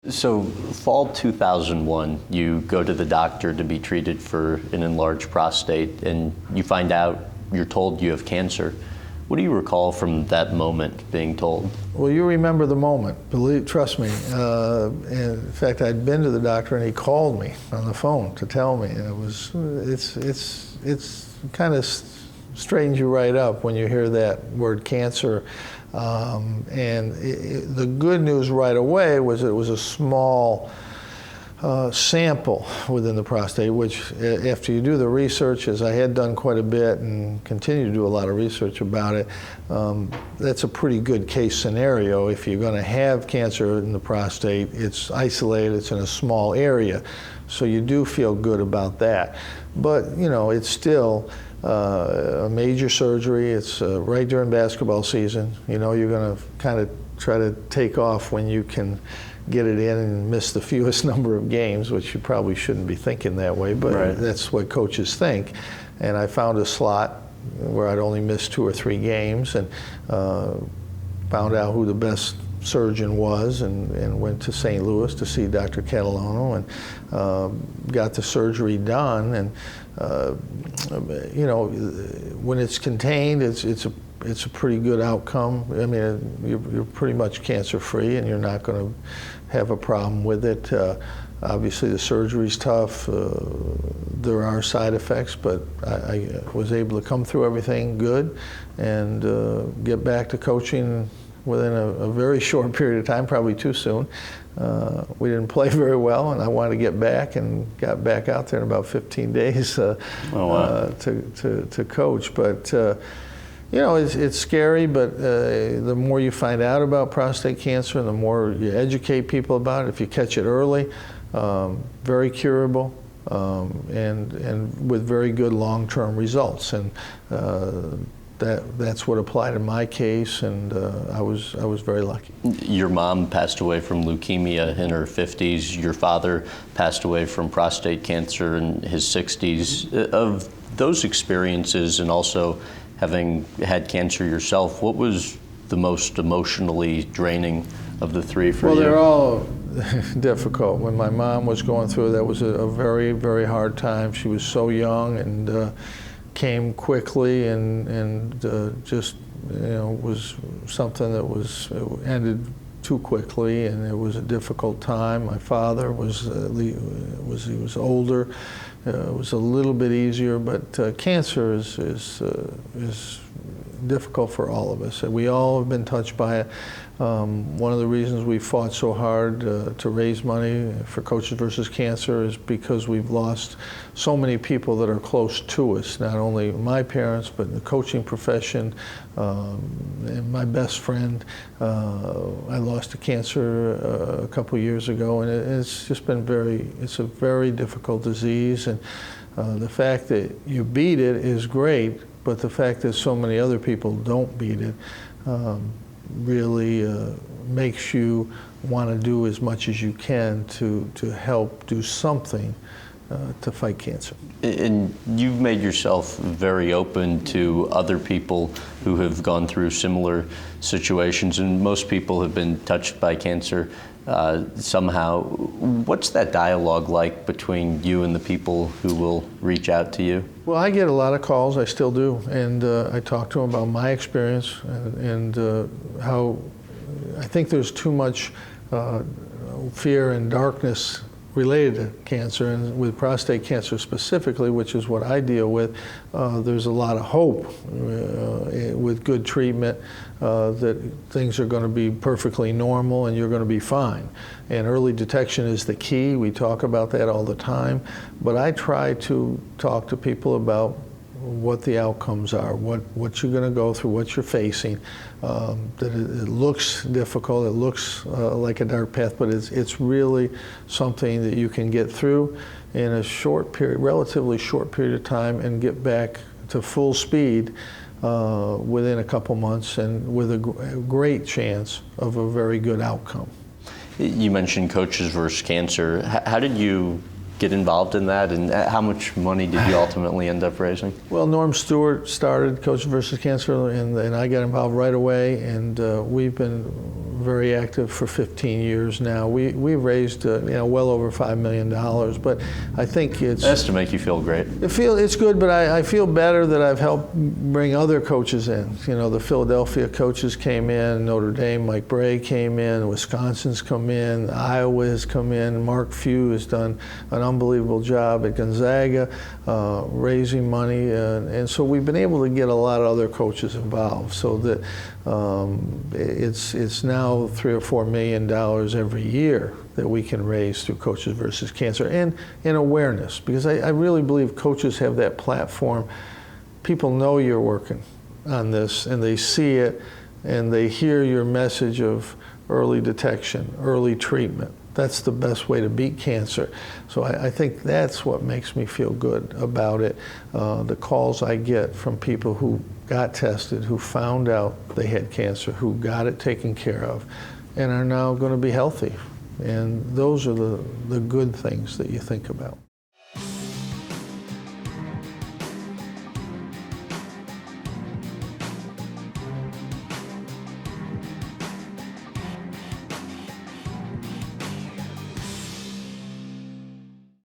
So fall 2001, you go to the doctor to be treated for an enlarged prostate, and you find out, you're told you have cancer. What do you recall from that moment being told? Well, you remember the moment, trust me. In fact, I'd been to the doctor and he called me on the phone to tell me. And it's kind of straightens you right up when you hear that word cancer. The good news right away was it was a small sample within the prostate, which after you do the research, as I had done quite a bit and continue to do a lot of research about it, that's a pretty good case scenario. If you're going to have cancer in the prostate, it's isolated, it's in a small area. So you do feel good about that. But, you know, it's still a major surgery. It's right during basketball season. You know, you're going to kind of try to take off when you can get it in and miss the fewest number of games, which you probably shouldn't be thinking that way, but right. That's what coaches think. And I found a slot where I'd only missed 2 or 3 games, and found out who the best surgeon was, and went to St. Louis to see Dr. Catalano, and got the surgery done. And you know, when it's contained, it's a pretty good outcome. I mean, you're pretty much cancer-free, and you're not going to have a problem with it. Obviously, the surgery's tough. There are side effects, but I was able to come through everything good and get back to coaching within a very short period of time, probably too soon. We didn't play very well, and I wanted to get back, and got back out there in about 15 days to coach. But you know, it's scary, but the more you find out about prostate cancer, and the more you educate people about it, if you catch it early, very curable, and with very good long-term results. And that's what applied in my case, and I was very lucky. Your mom passed away from leukemia in her 50s. Your father passed away from prostate cancer in his 60s. Of those experiences, and also having had cancer yourself, what was the most emotionally draining of the 3 for you? Well, they're all difficult. When my mom was going through, that was a very, very hard time. She was so young, and came quickly, and just, you know, was something that ended too quickly, and it was a difficult time. My father was older. It was a little bit easier, but cancer is difficult for all of us. We all have been touched by it. One of the reasons we fought so hard to raise money for Coaches versus Cancer is because we've lost so many people that are close to us, not only my parents, but in the coaching profession. And my best friend, I lost to cancer a couple years ago, and it's just been it's a very difficult disease. And the fact that you beat it is great, but the fact that so many other people don't beat it really makes you want to do as much as you can to help do something to fight cancer. And you've made yourself very open to other people who have gone through similar situations, and most people have been touched by cancer somehow. What's that dialogue like between you and the people who will reach out to you? Well, I get a lot of calls, I still do, and I talk to them about my experience, and how I think there's too much fear and darkness related to cancer, and with prostate cancer specifically, which is what I deal with, there's a lot of hope with good treatment that things are going to be perfectly normal and you're going to be fine. And early detection is the key. We talk about that all the time, but I try to talk to people about what the outcomes are, what you're going to go through, what you're facing. That it looks difficult, it looks like a dark path, but it's really something that you can get through in a short period, relatively short period of time, and get back to full speed within a couple months, and with a great chance of a very good outcome. You mentioned Coaches versus Cancer. How did you get involved in that, and how much money did you ultimately end up raising? Well, Norm Stewart started Coaches versus Cancer, and I got involved right away, and we've been very active for 15 years now. We've raised well over $5 million, but I think it's... That's to make you feel great. It's good, but I feel better that I've helped bring other coaches in. The Philadelphia coaches came in, Notre Dame, Mike Bray came in, Wisconsin's come in, Iowa has come in, Mark Few has done an unbelievable job at Gonzaga, raising money, and so we've been able to get a lot of other coaches involved, so that it's now $3 or $4 million every year that we can raise through Coaches versus Cancer, and awareness, because I really believe coaches have that platform. People know you're working on this, and they see it, and they hear your message of early detection, early treatment. That's the best way to beat cancer. So I think that's what makes me feel good about it. The calls I get from people who got tested, who found out they had cancer, who got it taken care of, and are now going to be healthy. And those are the good things that you think about.